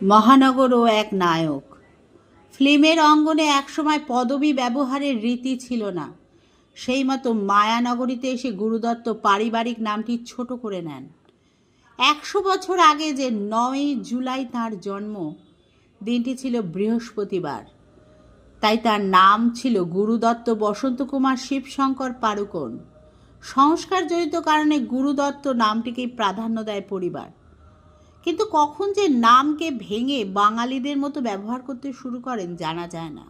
মহানগরও এক নায়ক। ফিল্মের অঙ্গনে একসময় পদবি ব্যবহারের রীতি ছিল না, সেই মতো মায়ানগরীতে এসে গুরুদত্ত পারিবারিক নামটি ছোট করে নেন। 100 বছর আগে যে 9ই জুলাই তাঁর জন্ম, দিনটি ছিল বৃহস্পতিবার। তাই তার নাম ছিল গুরুদত্ত বসন্ত কুমার শিবশঙ্কর পাড়ুকোন। সংস্কার জড়িত কারণে গুরুদত্ত নামটিকেই প্রাধান্য দেয় পরিবার। কিন্তু কখন যে নামকে ভেঙে বাঙালিদের মতো ব্যবহার করতে শুরু করেন জানা যায় না।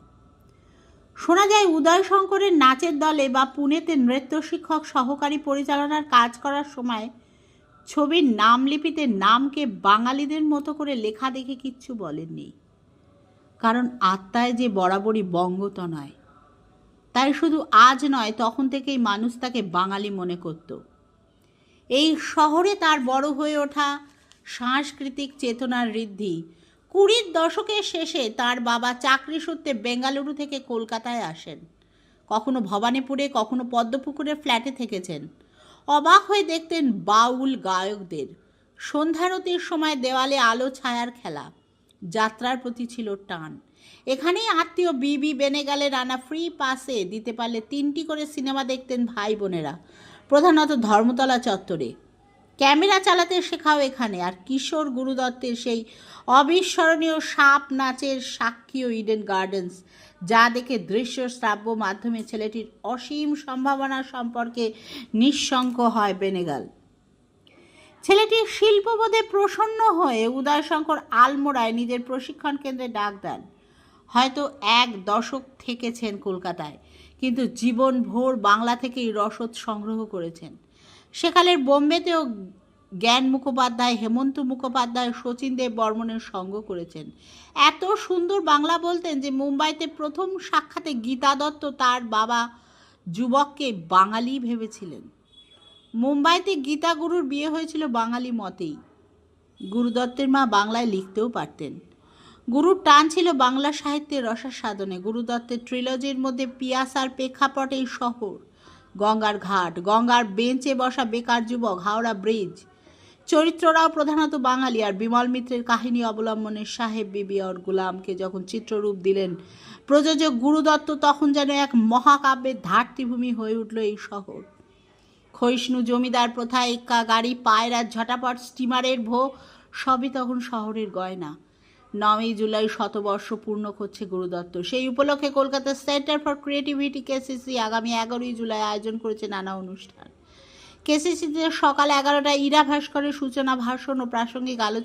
শোনা যায় উদয়শঙ্করের নাচের দলে বা পুনেতে নৃত্য শিক্ষক সহকারী পরিচালনার কাজ করার সময় ছবির নামলিপিতে নামকে বাঙালিদের মতো করে লেখা দেখে কিচ্ছু বলেননি। কারণ আত্মায় যে বরাবরই বঙ্গত নয়, তাই শুধু আজ নয়, তখন থেকেই মানুষ তাকে বাঙালি মনে করত। এই শহরে তার বড় হয়ে ওঠা সাংস্কৃতিক চেতনার ঋদ্ধি। 20-র দশকের শেষে তার বাবা চাকরি সূত্রে বেঙ্গালুরু থেকে কলকাতায় আসেন। কখনো ভবানীপুরে, কখনো পদ্মপুকুরে ফ্ল্যাটে থেকেছেন। অবাক হয়ে দেখতেন বাউল গায়কদের। সন্ধ্যারতির সময় দেওয়ালে আলো ছায়ার খেলা। যাত্রার প্রতি ছিল টান। এখানেই আত্মীয় বিবি বেনেগালের আনা ফ্রি পাসে দিতে পারলে 3টি করে সিনেমা দেখতেন ভাই বোনেরা, প্রধানত ধর্মতলা চত্বরে। ক্যামেরা চালাতে শেখাও এখানে। আর কিশোর গুরুদত্তের সেই অবিস্মরণীয় সাপ নাচের সাক্ষীও ইডেন গার্ডেন্স, যা দেখে দৃশ্য শ্রাব্য মাধ্যমে ছেলেটির অসীম সম্ভাবনা সম্পর্কে নিঃশঙ্ক হয় বেনেগাল। ছেলেটির শিল্পবোধে প্রসন্ন হয়ে উদয়শঙ্কর আলমোড়ায় নিজের প্রশিক্ষণ কেন্দ্রে ডাক দেন। হয়তো 1 দশক থেকেছেন কলকাতায়, কিন্তু জীবনভর বাংলা থেকেই রসদ সংগ্রহ করেছেন। সেকালের বোম্বেতেও জ্ঞান মুখোপাধ্যায়, হেমন্ত মুখোপাধ্যায়, শচীন দেব বর্মনের সঙ্গ করেছেন। এত সুন্দর বাংলা বলতেন যে মুম্বাইতে প্রথম সাক্ষাতে গীতা দত্ত তার বাবা যুবককে বাঙালি ভেবেছিলেন। মুম্বাইতে গীতা গুরুর বিয়ে হয়েছিল বাঙালি মতেই। গুরুদত্তের মা বাংলায় লিখতেও পারতেন। গুরুর টান ছিল বাংলা সাহিত্যের রসাস্বাদনে। গুরুদত্তের ট্রিলজির মধ্যে পিয়াসার প্রেক্ষাপট এই শহর, গঙ্গার ঘাট, গঙ্গার বেঞ্চে বসা বেকার যুবক, হাওড়া ব্রিজ। চরিত্ররাও প্রধানত বাঙালি। আর বিমল মিত্রের কাহিনী অবলম্বনে সাহেব বিবি আর গুলামকে যখন চিত্ররূপ দিলেন প্রযোজক গুরুদত্ত, তখন যেন এক মহাকাব্যের ধাত্রীভূমি হয়ে উঠল এই শহর। ক্ষয়িষ্ণু জমিদার প্রথা, এক্কা গাড়ি, পায়রা, ঝটাপট স্টিমারের ভোগ, সবই তখন শহরের গয়না। 9ই জুলাই শতবর্ষ পূর্ণ করছে গুরুদত্ত। সেই উপলক্ষে Kolkata centre for creativity KCC আগামী 11ই জুলাই আয়োজন করেছে নানা অনুষ্ঠান। কেসিসিতে সকাল 11টায় ইরা ভাস্করের সূচনা ভাষণ ও প্রাসঙ্গিক আলোচনা